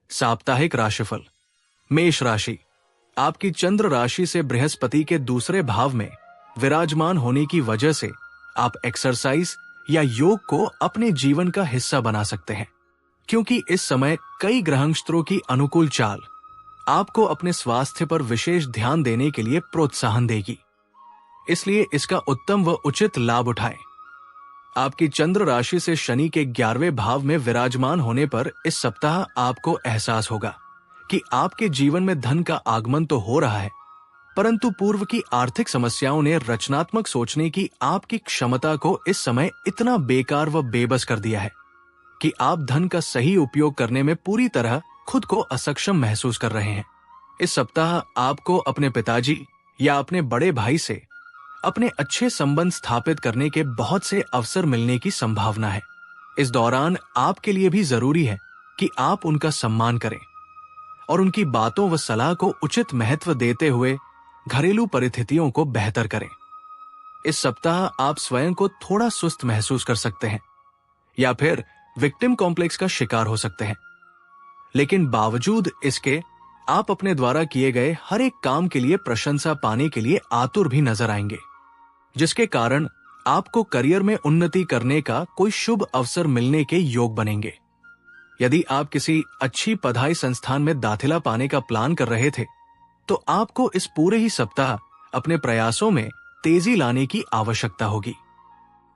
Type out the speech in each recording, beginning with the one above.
साप्ताहिक राशिफल। मेष राशि। आपकी चंद्र राशि से बृहस्पति के दूसरे भाव में विराजमान होने की वजह से आप एक्सरसाइज या योग को अपने जीवन का हिस्सा बना सकते हैं, क्योंकि इस समय कई ग्रहनक्षत्रों की अनुकूल चाल आपको अपने स्वास्थ्य पर विशेष ध्यान देने के लिए प्रोत्साहन देगी। इसलिए इसका उत्तम व उचित लाभ उठाएं। आपकी चंद्र राशि से शनि के 11वें भाव में विराजमान होने पर इस सप्ताह आपको एहसास होगा कि आपके जीवन में धन का आगमन तो हो रहा है, परंतु पूर्व की आर्थिक समस्याओं ने रचनात्मक सोचने की आपकी क्षमता को इस समय इतना बेकार व बेबस कर दिया है कि आप धन का सही उपयोग करने में पूरी तरह खुद को असक्षम महसूस कर रहे हैं। इस सप्ताह आपको अपने पिताजी या अपने बड़े भाई से अपने अच्छे संबंध स्थापित करने के बहुत से अवसर मिलने की संभावना है। इस दौरान आपके लिए भी जरूरी है कि आप उनका सम्मान करें और उनकी बातों व सलाह को उचित महत्व देते हुए घरेलू परिस्थितियों को बेहतर करें। इस सप्ताह आप स्वयं को थोड़ा सुस्त महसूस कर सकते हैं या फिर विक्टिम कॉम्प्लेक्स का शिकार हो सकते हैं, लेकिन बावजूद इसके आप अपने द्वारा किए गए हर एक काम के लिए प्रशंसा पाने के लिए आतुर भी नजर आएंगे, जिसके कारण आपको करियर में उन्नति करने का कोई शुभ अवसर मिलने के योग बनेंगे। यदि आप किसी अच्छी पढ़ाई संस्थान में दाखिला पाने का प्लान कर रहे थे, तो आपको इस पूरे ही सप्ताह अपने प्रयासों में तेजी लाने की आवश्यकता होगी,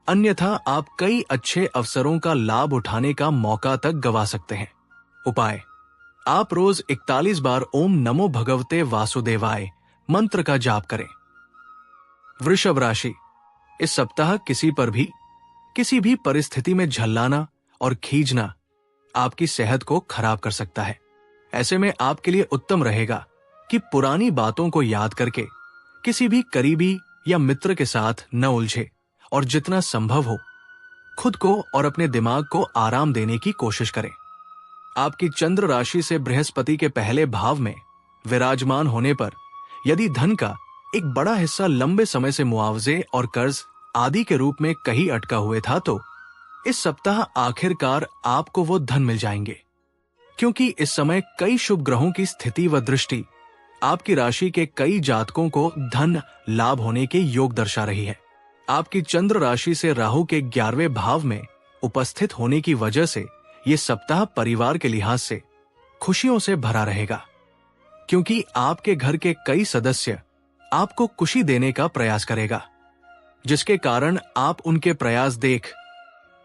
अन्यथा आप कई अच्छे अवसरों का लाभ उठाने का मौका तक गंवा सकते हैं। उपाय: आप रोज 41 बार ओम नमो भगवते वासुदेवाय मंत्र का जाप करें। वृषभ राशि। इस सप्ताह किसी पर भी किसी भी परिस्थिति में झल्लाना और खींचना आपकी सेहत को खराब कर सकता है। ऐसे में आपके लिए उत्तम रहेगा कि पुरानी बातों को याद करके किसी भी करीबी या मित्र के साथ न उलझे और जितना संभव हो खुद को और अपने दिमाग को आराम देने की कोशिश करें। आपकी चंद्र राशि से बृहस्पति के पहले भाव में विराजमान होने पर यदि धन का एक बड़ा हिस्सा लंबे समय से मुआवजे और कर्ज आदि के रूप में कहीं अटका हुए था, तो इस सप्ताह आखिरकार आपको वो धन मिल जाएंगे, क्योंकि इस समय कई शुभ ग्रहों की स्थिति व दृष्टि आपकी राशि के कई जातकों को धन लाभ होने के योग दर्शा रही है। आपकी चंद्र राशि से राहु के 11वें भाव में उपस्थित होने की वजह से ये सप्ताह परिवार के लिहाज से खुशियों से भरा रहेगा, क्योंकि आपके घर के कई सदस्य आपको खुशी देने का प्रयास करेगा, जिसके कारण आप उनके प्रयास देख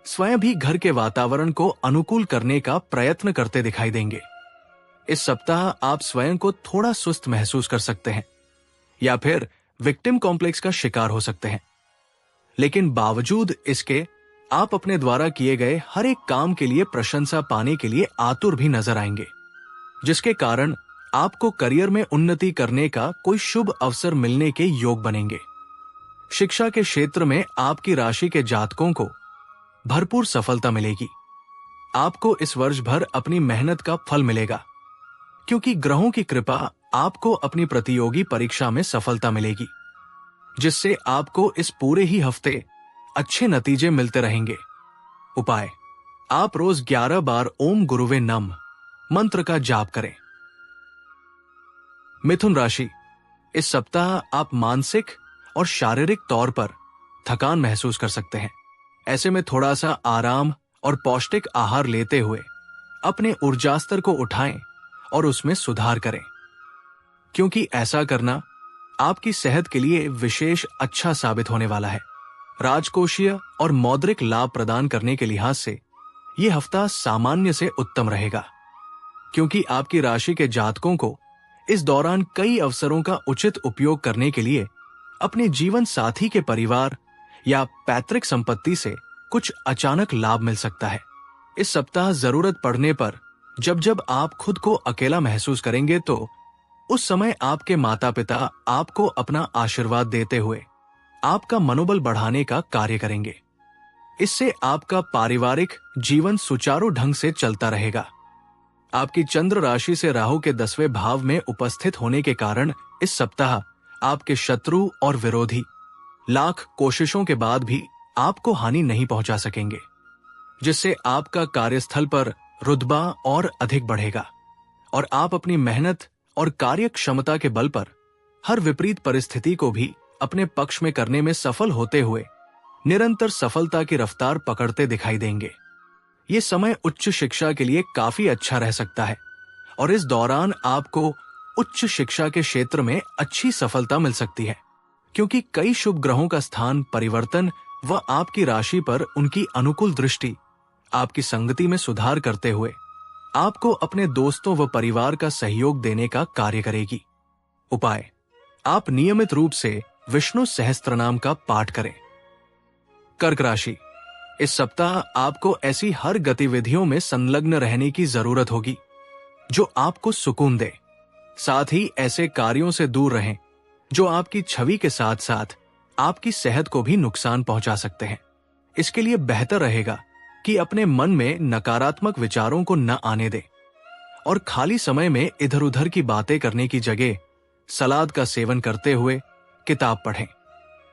स्वयं भी घर के वातावरण को अनुकूल करने का प्रयत्न करते दिखाई देंगे। इस सप्ताह आप स्वयं को थोड़ा सुस्त महसूस कर सकते हैं या फिर विक्टिम कॉम्प्लेक्स का शिकार हो सकते हैं, लेकिन बावजूद इसके आप अपने द्वारा किए गए हर एक काम के लिए प्रशंसा पाने के लिए आतुर भी नजर आएंगे, जिसके कारण आपको करियर में उन्नति करने का कोई शुभ अवसर मिलने के योग बनेंगे। शिक्षा के क्षेत्र में आपकी राशि के जातकों को भरपूर सफलता मिलेगी। आपको इस वर्ष भर अपनी मेहनत का फल मिलेगा, क्योंकि ग्रहों की कृपा आपको अपनी प्रतियोगी परीक्षा में सफलता मिलेगी, जिससे आपको इस पूरे ही हफ्ते अच्छे नतीजे मिलते रहेंगे। उपाय: आप रोज 11 बार ओम गुरुवे नम मंत्र का जाप करें। मिथुन राशि। इस सप्ताह आप मानसिक और शारीरिक तौर पर थकान महसूस कर सकते हैं। ऐसे में थोड़ा सा आराम और पौष्टिक आहार लेते हुए अपने ऊर्जा स्तर को उठाएं और उसमें सुधार करें, क्योंकि ऐसा करना आपकी सेहत के लिए विशेष अच्छा साबित होने वाला है। राजकोषीय और मौद्रिक लाभ प्रदान करने के लिहाज से यह हफ्ता सामान्य से उत्तम रहेगा, क्योंकि आपकी राशि के जातकों को इस दौरान कई अवसरों का उचित उपयोग करने के लिए अपने जीवन साथी के परिवार या पैतृक संपत्ति से कुछ अचानक लाभ मिल सकता है। इस सप्ताह जरूरत पड़ने पर जब जब आप खुद को अकेला महसूस करेंगे, तो उस समय आपके माता पिता आपको अपना आशीर्वाद देते हुए आपका मनोबल बढ़ाने का कार्य करेंगे। इससे आपका पारिवारिक जीवन सुचारू ढंग से चलता रहेगा। आपकी चंद्र राशि से राहु के 10वें भाव में उपस्थित होने के कारण इस सप्ताह आपके शत्रु और विरोधी लाख कोशिशों के बाद भी आपको हानि नहीं पहुंचा सकेंगे, जिससे आपका कार्यस्थल पर रुतबा और अधिक बढ़ेगा। और आप अपनी मेहनत और कार्य क्षमता के बल पर हर विपरीत परिस्थिति को भी अपने पक्ष में करने में सफल होते हुए निरंतर सफलता की रफ्तार पकड़ते दिखाई देंगे। ये समय उच्च शिक्षा के लिए काफी अच्छा रह सकता है और इस दौरान आपको उच्च शिक्षा के क्षेत्र में अच्छी सफलता मिल सकती है, क्योंकि कई शुभ ग्रहों का स्थान परिवर्तन व आपकी राशि पर उनकी अनुकूल दृष्टि आपकी संगति में सुधार करते हुए आपको अपने दोस्तों व परिवार का सहयोग देने का कार्य करेगी। उपाय: आप नियमित रूप से विष्णु सहस्त्रनाम का पाठ करें। कर्क राशि, इस सप्ताह आपको ऐसी हर गतिविधियों में संलग्न रहने की जरूरत होगी जो आपको सुकून दे। साथ ही ऐसे कार्यों से दूर रहें जो आपकी छवि के साथ साथ आपकी सेहत को भी नुकसान पहुंचा सकते हैं। इसके लिए बेहतर रहेगा कि अपने मन में नकारात्मक विचारों को न आने दें और खाली समय में इधर उधर की बातें करने की जगह सलाद का सेवन करते हुए किताब पढ़ें।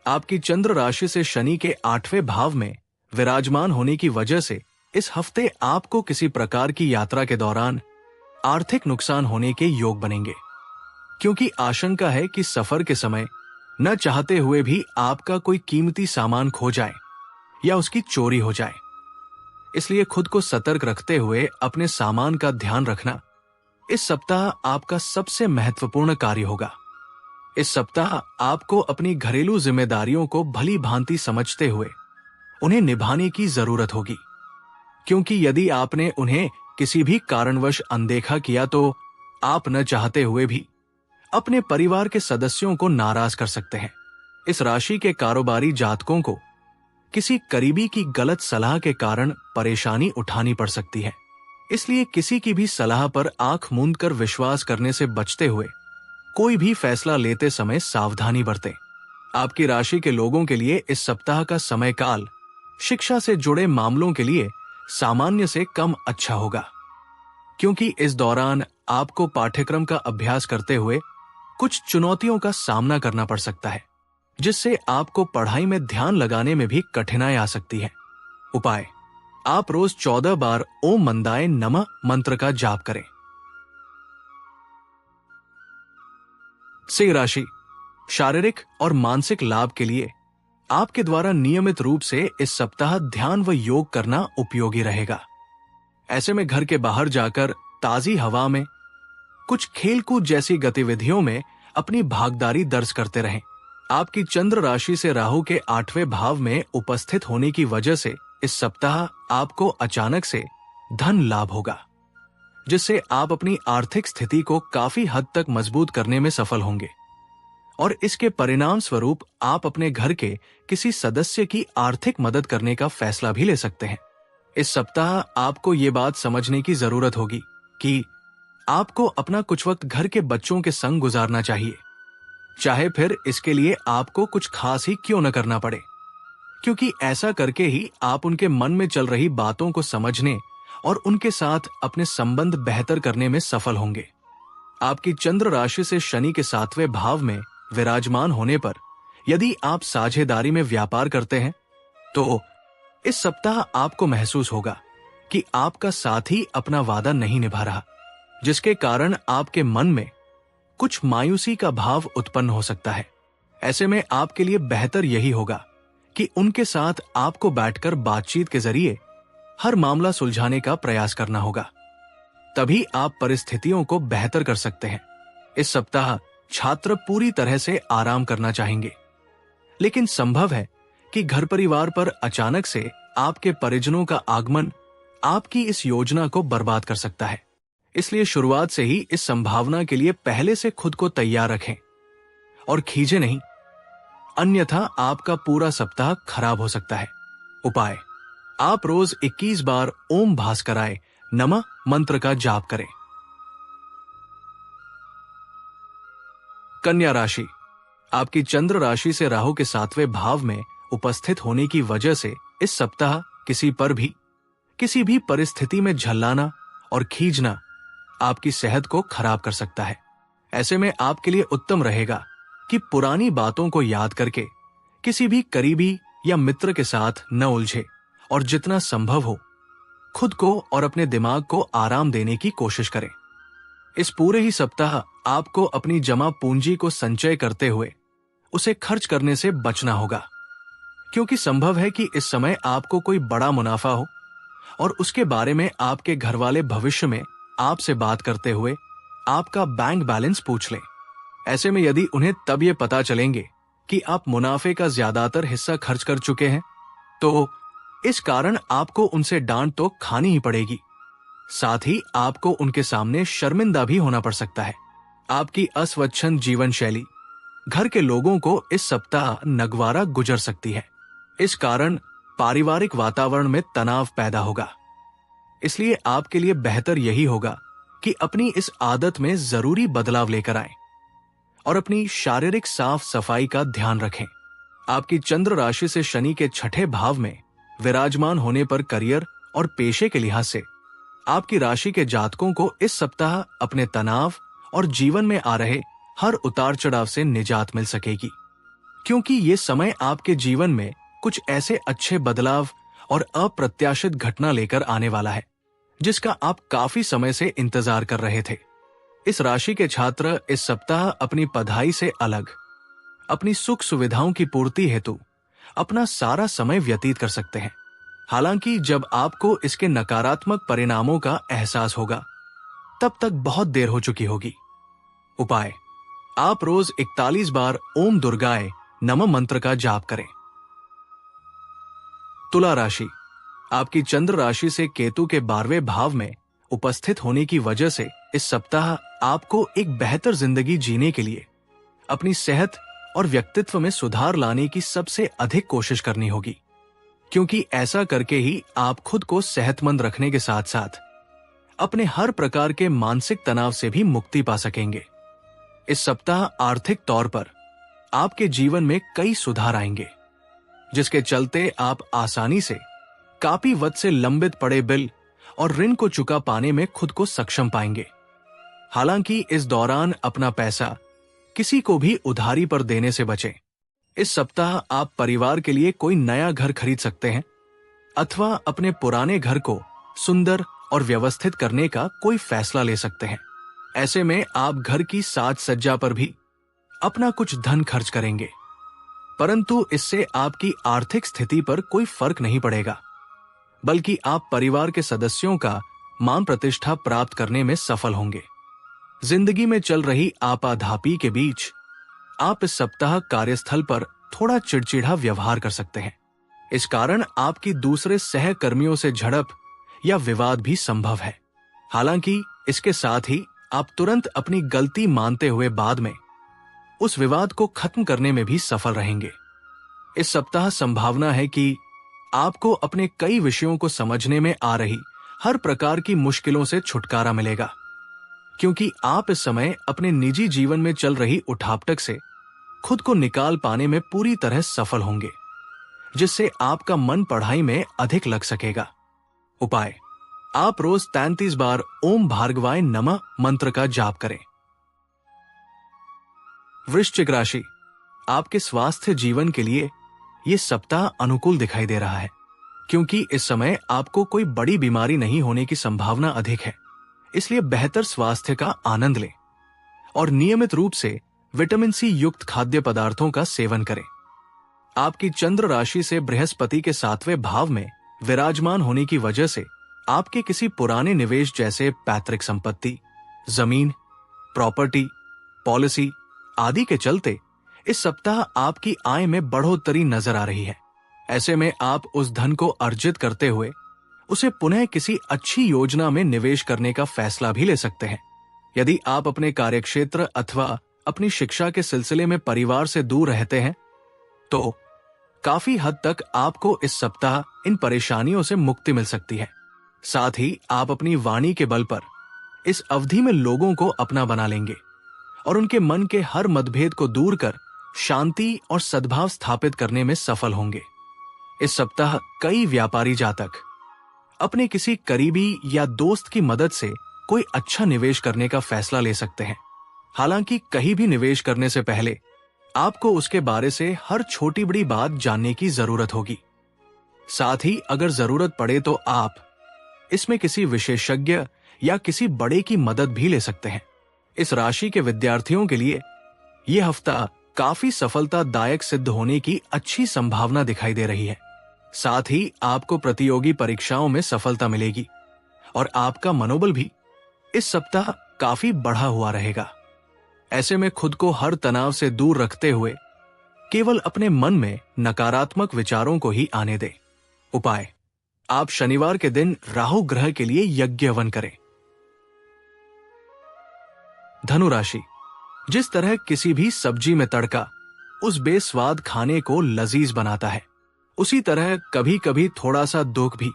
आपकी चंद्र राशि से शनि के 8वें भाव में विराजमान होने की वजह से इस हफ्ते आपको किसी प्रकार की यात्रा के दौरान आर्थिक नुकसान होने के योग बनेंगे, क्योंकि आशंका है कि सफर के समय न चाहते हुए भी आपका कोई कीमती सामान खो जाए या उसकी चोरी हो जाए। इसलिए खुद को सतर्क रखते हुए अपने सामान का ध्यान रखना इस सप्ताह आपका सबसे महत्वपूर्ण कार्य होगा। इस सप्ताह आपको अपनी घरेलू जिम्मेदारियों को भली भांति समझते हुए उन्हें निभाने की जरूरत होगी, क्योंकि यदि आपने उन्हें किसी भी कारणवश अनदेखा किया तो आप न चाहते हुए भी अपने परिवार के सदस्यों को नाराज कर सकते हैं। इस राशि के कारोबारी जातकों को किसी करीबी की गलत सलाह के कारण परेशानी उठानी पड़ सकती है, इसलिए किसी की भी सलाह पर आंख मूंद कर विश्वास करने से बचते हुए कोई भी फैसला लेते समय सावधानी बरतें। आपकी राशि के लोगों के लिए इस सप्ताह का समय काल शिक्षा से जुड़े मामलों के लिए सामान्य से कम अच्छा होगा, क्योंकि इस दौरान आपको पाठ्यक्रम का अभ्यास करते हुए कुछ चुनौतियों का सामना करना पड़ सकता है, जिससे आपको पढ़ाई में ध्यान लगाने में भी कठिनाई आ सकती है। उपाय: आप रोज 14 बार ओम मंदाय नमः मंत्र का जाप करें। सिंह राशि, शारीरिक और मानसिक लाभ के लिए आपके द्वारा नियमित रूप से इस सप्ताह ध्यान व योग करना उपयोगी रहेगा। ऐसे में घर के बाहर जाकर ताजी हवा में कुछ खेलकूद जैसी गतिविधियों में अपनी भागीदारी दर्ज करते रहें। आपकी चंद्र राशि से राहु के 8वें भाव में उपस्थित होने की वजह से इस सप्ताह आपको अचानक से धन लाभ होगा, जिससे आप अपनी आर्थिक स्थिति को काफी हद तक मजबूत करने में सफल होंगे और इसके परिणाम स्वरूप आप अपने घर के किसी सदस्य की आर्थिक मदद करने का फैसला भी ले सकते हैं। इस सप्ताह आपको ये बात समझने की जरूरत होगी कि आपको अपना कुछ वक्त घर के बच्चों के संग गुजारना चाहिए, चाहे फिर इसके लिए आपको कुछ खास ही क्यों न करना पड़े, क्योंकि ऐसा करके ही आप उनके मन में चल रही बातों को समझने और उनके साथ अपने संबंध बेहतर करने में सफल होंगे। आपकी चंद्र राशि से शनि के 7वें भाव में विराजमान होने पर यदि आप साझेदारी में व्यापार करते हैं तो इस सप्ताह आपको महसूस होगा कि आपका साथी अपना वादा नहीं निभा रहा, जिसके कारण आपके मन में कुछ मायूसी का भाव उत्पन्न हो सकता है। ऐसे में आपके लिए बेहतर यही होगा कि उनके साथ आपको बैठकर बातचीत के जरिए हर मामला सुलझाने का प्रयास करना होगा, तभी आप परिस्थितियों को बेहतर कर सकते हैं। इस सप्ताह छात्र पूरी तरह से आराम करना चाहेंगे, लेकिन संभव है कि घर परिवार पर अचानक से आपके परिजनों का आगमन आपकी इस योजना को बर्बाद कर सकता है। इसलिए शुरुआत से ही इस संभावना के लिए पहले से खुद को तैयार रखें और खींचे नहीं, अन्यथा आपका पूरा सप्ताह खराब हो सकता है। उपाय: आप रोज 21 बार ओम भास्कराय नमः मंत्र का जाप करें। कन्या राशि, आपकी चंद्र राशि से राहु के 7वें भाव में उपस्थित होने की वजह से इस सप्ताह किसी पर भी किसी भी परिस्थिति में झल्लाना और खींचना आपकी सेहत को खराब कर सकता है। ऐसे में आपके लिए उत्तम रहेगा कि पुरानी बातों को याद करके किसी भी करीबी या मित्र के साथ न उलझे और जितना संभव हो खुद को और अपने दिमाग को आराम देने की कोशिश करें। इस पूरे ही सप्ताह आपको अपनी जमा पूंजी को संचय करते हुए उसे खर्च करने से बचना होगा, क्योंकि संभव है कि इस समय आपको कोई बड़ा मुनाफा हो और उसके बारे में आपके घर वाले भविष्य में आपसे बात करते हुए आपका बैंक बैलेंस पूछ लें। ऐसे में यदि उन्हें तब ये पता चलेंगे कि आप मुनाफे का ज्यादातर हिस्सा खर्च कर चुके हैं, तो इस कारण आपको उनसे डांट तो खानी ही पड़ेगी। साथ ही आपको उनके सामने शर्मिंदा भी होना पड़ सकता है। आपकी अस्वच्छंद जीवन शैली घर के लोगों को इस सप्ताह नगवारा गुजर सकती है। इस कारण पारिवारिक वातावरण में तनाव पैदा होगा। इसलिए आपके लिए बेहतर यही होगा कि अपनी इस आदत में जरूरी बदलाव लेकर आएं और अपनी शारीरिक साफ सफाई का ध्यान रखें। आपकी चंद्र राशि से शनि के छठे भाव में विराजमान होने पर करियर और पेशे के लिहाज से आपकी राशि के जातकों को इस सप्ताह अपने तनाव और जीवन में आ रहे हर उतार चढ़ाव से निजात मिल सकेगी, क्योंकि ये समय आपके जीवन में कुछ ऐसे अच्छे बदलाव और अप्रत्याशित घटना लेकर आने वाला है जिसका आप काफी समय से इंतजार कर रहे थे। इस राशि के छात्र इस सप्ताह अपनी पढ़ाई से अलग अपनी सुख सुविधाओं की पूर्ति हेतु अपना सारा समय व्यतीत कर सकते हैं। हालांकि जब आपको इसके नकारात्मक परिणामों का एहसास होगा तब तक बहुत देर हो चुकी होगी। उपाय: आप रोज 41 बार ओम दुर्गाय नमः मंत्र का जाप करें। तुला राशि, आपकी चंद्र राशि से केतु के 12वें भाव में उपस्थित होने की वजह से इस सप्ताह आपको एक बेहतर जिंदगी जीने के लिए अपनी सेहत और व्यक्तित्व में सुधार लाने की सबसे अधिक कोशिश करनी होगी, क्योंकि ऐसा करके ही आप खुद को सेहतमंद रखने के साथ साथ अपने हर प्रकार के मानसिक तनाव से भी मुक्ति पा सकेंगे। इस सप्ताह आर्थिक तौर पर आपके जीवन में कई सुधार आएंगे, जिसके चलते आप आसानी से काफी वक्त से लंबित पड़े बिल और ऋण को चुका पाने में खुद को सक्षम पाएंगे। हालांकि इस दौरान अपना पैसा किसी को भी उधारी पर देने से बचें। इस सप्ताह आप परिवार के लिए कोई नया घर खरीद सकते हैं अथवा अपने पुराने घर को सुंदर और व्यवस्थित करने का कोई फैसला ले सकते हैं। ऐसे में आप घर की साज सज्जा पर भी अपना कुछ धन खर्च करेंगे, परंतु इससे आपकी आर्थिक स्थिति पर कोई फर्क नहीं पड़ेगा, बल्कि आप परिवार के सदस्यों का मान प्रतिष्ठा प्राप्त करने में सफल होंगे। जिंदगी में चल रही आपाधापी के बीच आप इस सप्ताह कार्यस्थल पर थोड़ा चिड़चिड़ा व्यवहार कर सकते हैं। इस कारण आपकी दूसरे सहकर्मियों से झड़प या विवाद भी संभव है। हालांकि इसके साथ ही आप तुरंत अपनी गलती मानते हुए बाद में उस विवाद को खत्म करने में भी सफल रहेंगे। इस सप्ताह संभावना है कि आपको अपने कई विषयों को समझने में आ रही हर प्रकार की मुश्किलों से छुटकारा मिलेगा, क्योंकि आप इस समय अपने निजी जीवन में चल रही उठापटक से खुद को निकाल पाने में पूरी तरह सफल होंगे, जिससे आपका मन पढ़ाई में अधिक लग सकेगा। उपाय: आप रोज 33 बार ओम भार्गवाय नमः मंत्र का जाप करें। वृश्चिक राशि, आपके स्वास्थ्य जीवन के लिए यह सप्ताह अनुकूल दिखाई दे रहा है, क्योंकि इस समय आपको कोई बड़ी बीमारी नहीं होने की संभावना अधिक है। इसलिए बेहतर स्वास्थ्य का आनंद लें और नियमित रूप से विटामिन सी युक्त खाद्य पदार्थों का सेवन करें। आपकी चंद्र राशि से बृहस्पति के 7वें भाव में विराजमान होने की वजह से आपके किसी पुराने निवेश जैसे पैतृक संपत्ति, जमीन, प्रॉपर्टी, पॉलिसी आदि के चलते इस सप्ताह आपकी आय में बढ़ोतरी नजर आ रही है। ऐसे में आप उस धन को अर्जित करते हुए उसे पुनः किसी अच्छी योजना में निवेश करने का फैसला भी ले सकते हैं। यदि आप अपने कार्यक्षेत्र अथवा अपनी शिक्षा के सिलसिले में परिवार से दूर रहते हैं, तो काफी हद तक आपको इस सप्ताह इन परेशानियों से मुक्ति मिल सकती है। साथ ही आप अपनी वाणी के बल पर इस अवधि में लोगों को अपना बना लेंगे और उनके मन के हर मतभेद को दूर कर शांति और सद्भाव स्थापित करने में सफल होंगे। इस सप्ताह कई व्यापारी जातक अपने किसी करीबी या दोस्त की मदद से कोई अच्छा निवेश करने का फैसला ले सकते हैं। हालांकि कहीं भी निवेश करने से पहले आपको उसके बारे से हर छोटी बड़ी बात जानने की जरूरत होगी। साथ ही अगर जरूरत पड़े तो आप इसमें किसी विशेषज्ञ या किसी बड़े की मदद भी ले सकते हैं। इस राशि के विद्यार्थियों के लिए यह हफ्ता काफी सफलतादायक सिद्ध होने की अच्छी संभावना दिखाई दे रही है। साथ ही आपको प्रतियोगी परीक्षाओं में सफलता मिलेगी और आपका मनोबल भी इस सप्ताह काफी बढ़ा हुआ रहेगा। ऐसे में खुद को हर तनाव से दूर रखते हुए केवल अपने मन में नकारात्मक विचारों को ही आने दें। उपाय: आप शनिवार के दिन राहु ग्रह के लिए यज्ञ हवन करें। धनु राशि, जिस तरह किसी भी सब्जी में तड़का उस बेस्वाद खाने को लजीज बनाता है, उसी तरह कभी कभी थोड़ा सा दुख भी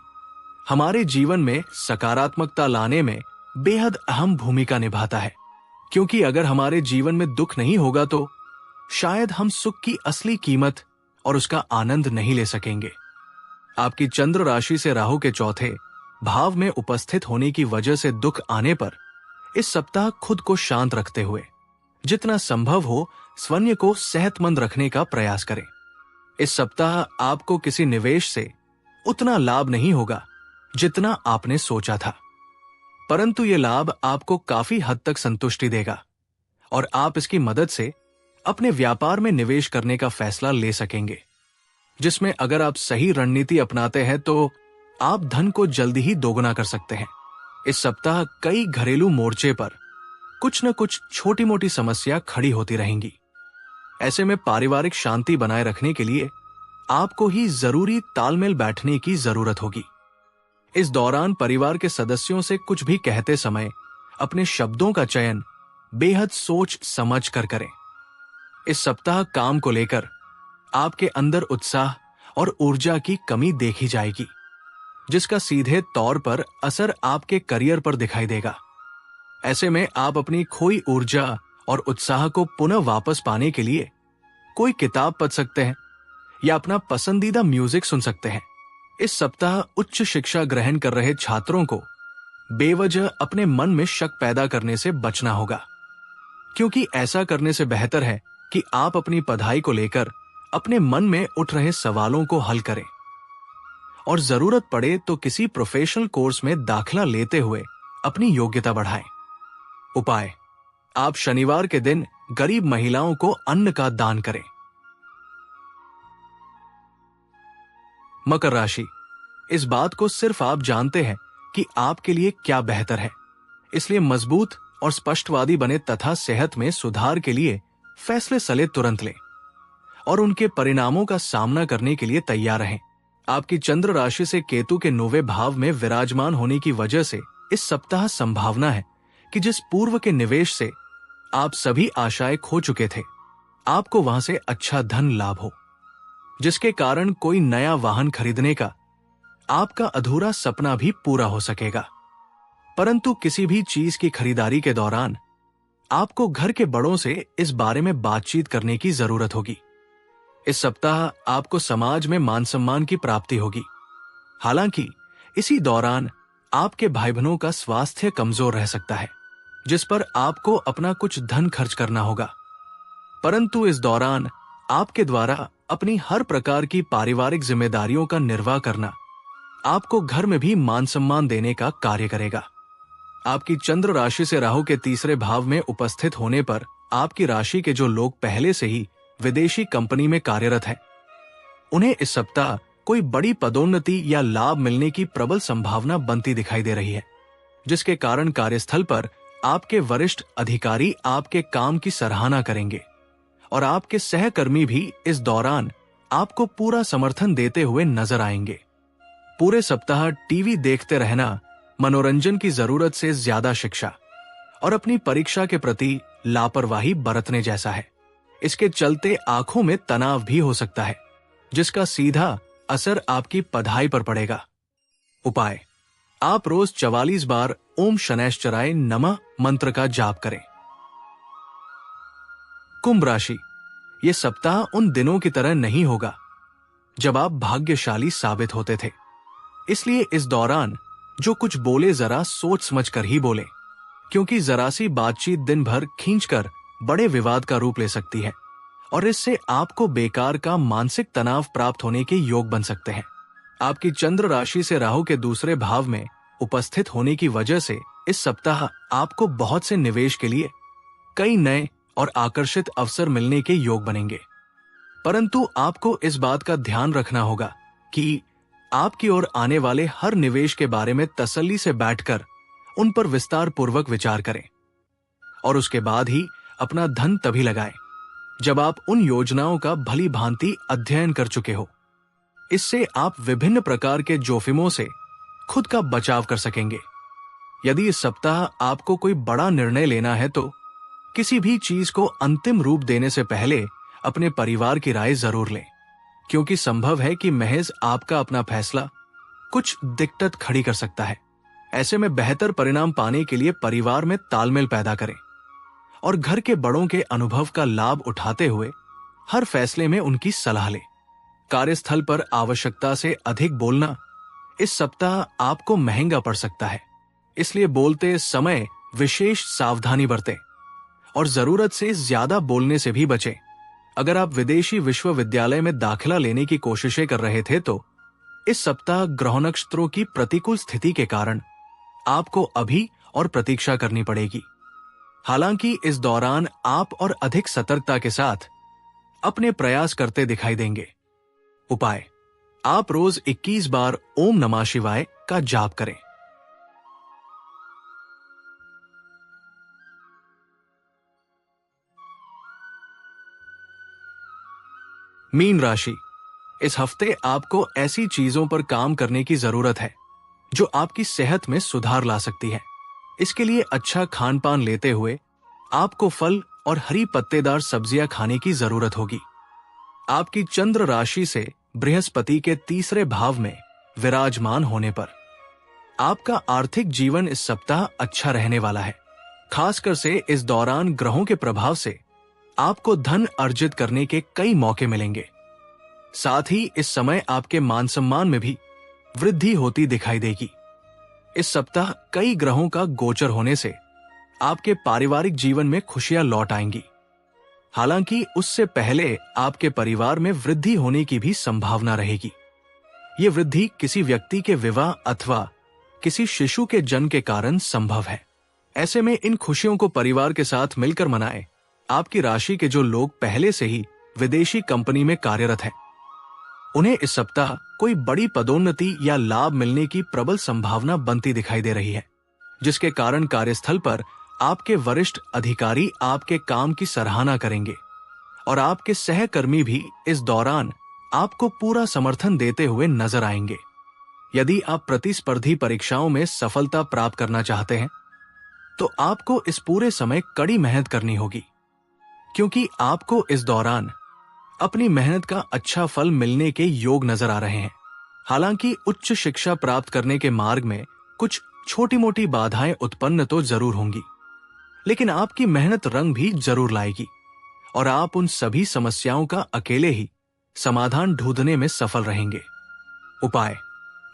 हमारे जीवन में सकारात्मकता लाने में बेहद अहम भूमिका निभाता है। क्योंकि अगर हमारे जीवन में दुख नहीं होगा तो शायद हम सुख की असली कीमत और उसका आनंद नहीं ले सकेंगे। आपकी चंद्र राशि से राहु के चौथे भाव में उपस्थित होने की वजह से दुख आने पर इस सप्ताह खुद को शांत रखते हुए जितना संभव हो स्वयं को सेहतमंद रखने का प्रयास करें। इस सप्ताह आपको किसी निवेश से उतना लाभ नहीं होगा जितना आपने सोचा था, परंतु यह लाभ आपको काफी हद तक संतुष्टि देगा और आप इसकी मदद से अपने व्यापार में निवेश करने का फैसला ले सकेंगे, जिसमें अगर आप सही रणनीति अपनाते हैं तो आप धन को जल्दी ही दोगुना कर सकते हैं। इस सप्ताह कई घरेलू मोर्चे पर कुछ न कुछ छोटी मोटी समस्या खड़ी होती रहेंगी। ऐसे में पारिवारिक शांति बनाए रखने के लिए आपको ही जरूरी तालमेल बैठने की जरूरत होगी। इस दौरान परिवार के सदस्यों से कुछ भी कहते समय अपने शब्दों का चयन बेहद सोच समझ कर करें। इस सप्ताह काम को लेकर आपके अंदर उत्साह और ऊर्जा की कमी देखी जाएगी, जिसका सीधे तौर पर असर आपके करियर पर दिखाई देगा। ऐसे में आप अपनी खोई ऊर्जा और उत्साह को पुनः वापस पाने के लिए कोई किताब पढ़ सकते हैं या अपना पसंदीदा म्यूजिक सुन सकते हैं। इस सप्ताह उच्च शिक्षा ग्रहण कर रहे छात्रों को बेवजह अपने मन में शक पैदा करने से बचना होगा, क्योंकि ऐसा करने से बेहतर है कि आप अपनी पढ़ाई को लेकर अपने मन में उठ रहे सवालों को हल करें और जरूरत पड़े तो किसी प्रोफेशनल कोर्स में दाखिला लेते हुए अपनी योग्यता बढ़ाएं। उपाय: आप शनिवार के दिन गरीब महिलाओं को अन्न का दान करें। मकर राशि, इस बात को सिर्फ आप जानते हैं कि आपके लिए क्या बेहतर है, इसलिए मजबूत और स्पष्टवादी बने तथा सेहत में सुधार के लिए फैसले सले तुरंत लें और उनके परिणामों का सामना करने के लिए तैयार रहें। आपकी चंद्र राशि से केतु के 9वें भाव में विराजमान होने की वजह से इस सप्ताह संभावना है कि जिस पूर्व के निवेश से आप सभी आशाएं खो चुके थे, आपको वहां से अच्छा धन लाभ हो, जिसके कारण कोई नया वाहन खरीदने का आपका अधूरा सपना भी पूरा हो सकेगा। परंतु किसी भी चीज की खरीदारी के दौरान आपको घर के बड़ों से इस बारे में बातचीत करने की जरूरत होगी। इस सप्ताह आपको समाज में मान सम्मान की प्राप्ति होगी। हालांकि इसी दौरान आपके भाई बहनों का स्वास्थ्य कमजोर रह सकता है, जिस पर आपको अपना कुछ धन खर्च करना होगा। परंतु इस दौरान आपके द्वारा अपनी हर प्रकार की पारिवारिक जिम्मेदारियों का निर्वाह करना आपको घर में भी मान सम्मान देने का कार्य करेगा। आपकी चंद्र राशि से राहु के 3रे भाव में उपस्थित होने पर आपकी राशि के जो लोग पहले से ही विदेशी कंपनी में कार्यरत हैं, उन्हें इस सप्ताह कोई बड़ी पदोन्नति या लाभ मिलने की प्रबल संभावना बनती दिखाई दे रही है, जिसके कारण कार्यस्थल पर आपके वरिष्ठ अधिकारी आपके काम की सराहना करेंगे और आपके सहकर्मी भी इस दौरान आपको पूरा समर्थन देते हुए नजर आएंगे। पूरे सप्ताह टीवी देखते रहना मनोरंजन की जरूरत से ज्यादा शिक्षा और अपनी परीक्षा के प्रति लापरवाही बरतने जैसा है। इसके चलते आंखों में तनाव भी हो सकता है, जिसका सीधा असर आपकी पढ़ाई पर पड़ेगा। उपाय: आप रोज 44 बार ओम शनैश्चराय नमः मंत्र का जाप करें। कुंभ राशि, यह सप्ताह उन दिनों की तरह नहीं होगा जब आप भाग्यशाली साबित होते थे, इसलिए इस दौरान जो कुछ बोले जरा सोच समझ कर ही बोले, क्योंकि जरा सी बातचीत दिन भर खींचकर बड़े विवाद का रूप ले सकती है और इससे आपको बेकार का मानसिक तनाव प्राप्त होने के योग बन सकते हैं। आपकी चंद्र राशि से राहु के 2रे भाव में उपस्थित होने की वजह से इस सप्ताह आपको बहुत से निवेश के लिए कई नए और आकर्षित अवसर मिलने के योग बनेंगे। परंतु आपको इस बात का ध्यान रखना होगा कि आपकी ओर आने वाले हर निवेश के बारे में तसल्ली से बैठकर उन पर विस्तार पूर्वक विचार करें और उसके बाद ही अपना धन तभी लगाएं जब आप उन योजनाओं का भली भांति अध्ययन कर चुके हो। इससे आप विभिन्न प्रकार के जोखिमों से खुद का बचाव कर सकेंगे। यदि इस सप्ताह आपको कोई बड़ा निर्णय लेना है तो किसी भी चीज को अंतिम रूप देने से पहले अपने परिवार की राय जरूर लें, क्योंकि संभव है कि महज आपका अपना फैसला कुछ दिक्कत खड़ी कर सकता है। ऐसे में बेहतर परिणाम पाने के लिए परिवार में तालमेल पैदा करें और घर के बड़ों के अनुभव का लाभ उठाते हुए हर फैसले में उनकी सलाह लें। कार्यस्थल पर आवश्यकता से अधिक बोलना इस सप्ताह आपको महंगा पड़ सकता है, इसलिए बोलते समय विशेष सावधानी बरतें और जरूरत से ज्यादा बोलने से भी बचें। अगर आप विदेशी विश्वविद्यालय में दाखिला लेने की कोशिशें कर रहे थे तो इस सप्ताह ग्रह नक्षत्रों की प्रतिकूल स्थिति के कारण आपको अभी और प्रतीक्षा करनी पड़ेगी। हालांकि इस दौरान आप और अधिक सतर्कता के साथ अपने प्रयास करते दिखाई देंगे। उपाय: आप रोज 21 बार ओम नमः शिवाय का जाप करें। मीन राशि, इस हफ्ते आपको ऐसी चीजों पर काम करने की जरूरत है जो आपकी सेहत में सुधार ला सकती है। इसके लिए अच्छा खान पान लेते हुए आपको फल और हरी पत्तेदार सब्जियां खाने की जरूरत होगी। आपकी चंद्र राशि से बृहस्पति के तीसरे भाव में विराजमान होने पर आपका आर्थिक जीवन इस सप्ताह अच्छा रहने वाला है। खासकर से इस दौरान ग्रहों के प्रभाव से आपको धन अर्जित करने के कई मौके मिलेंगे। साथ ही इस समय आपके मान सम्मान में भी वृद्धि होती दिखाई देगी। इस सप्ताह कई ग्रहों का गोचर होने से आपके पारिवारिक जीवन में खुशियां लौट आएंगी। हालांकि उससे पहले आपके परिवार में वृद्धि होने की भी संभावना रहेगी। ये वृद्धि किसी व्यक्ति के विवाह अथवा किसी शिशु के जन्म के कारण संभव है। ऐसे में इन खुशियों को परिवार के साथ मिलकर मनाएं। आपकी राशि के जो लोग पहले से ही विदेशी कंपनी में कार्यरत हैं, उन्हें इस सप्ताह कोई बड़ी पदोन्नति या लाभ मिलने की प्रबल संभावना बनती दिखाई दे रही है, जिसके कारण कार्यस्थल पर आपके वरिष्ठ अधिकारी आपके काम की सराहना करेंगे और आपके सहकर्मी भी इस दौरान आपको पूरा समर्थन देते हुए नजर आएंगे। यदि आप प्रतिस्पर्धी परीक्षाओं में सफलता प्राप्त करना चाहते हैं तो आपको इस पूरे समय कड़ी मेहनत करनी होगी, क्योंकि आपको इस दौरान अपनी मेहनत का अच्छा फल मिलने के योग नजर आ रहे हैं। हालांकि उच्च शिक्षा प्राप्त करने के मार्ग में कुछ छोटी मोटी बाधाएं उत्पन्न तो जरूर होंगी, लेकिन आपकी मेहनत रंग भी जरूर लाएगी और आप उन सभी समस्याओं का अकेले ही समाधान ढूंढने में सफल रहेंगे। उपाय: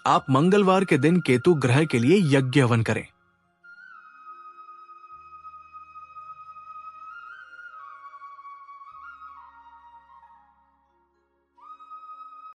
आप मंगलवार के दिन केतु ग्रह के लिए यज्ञ हवन करें।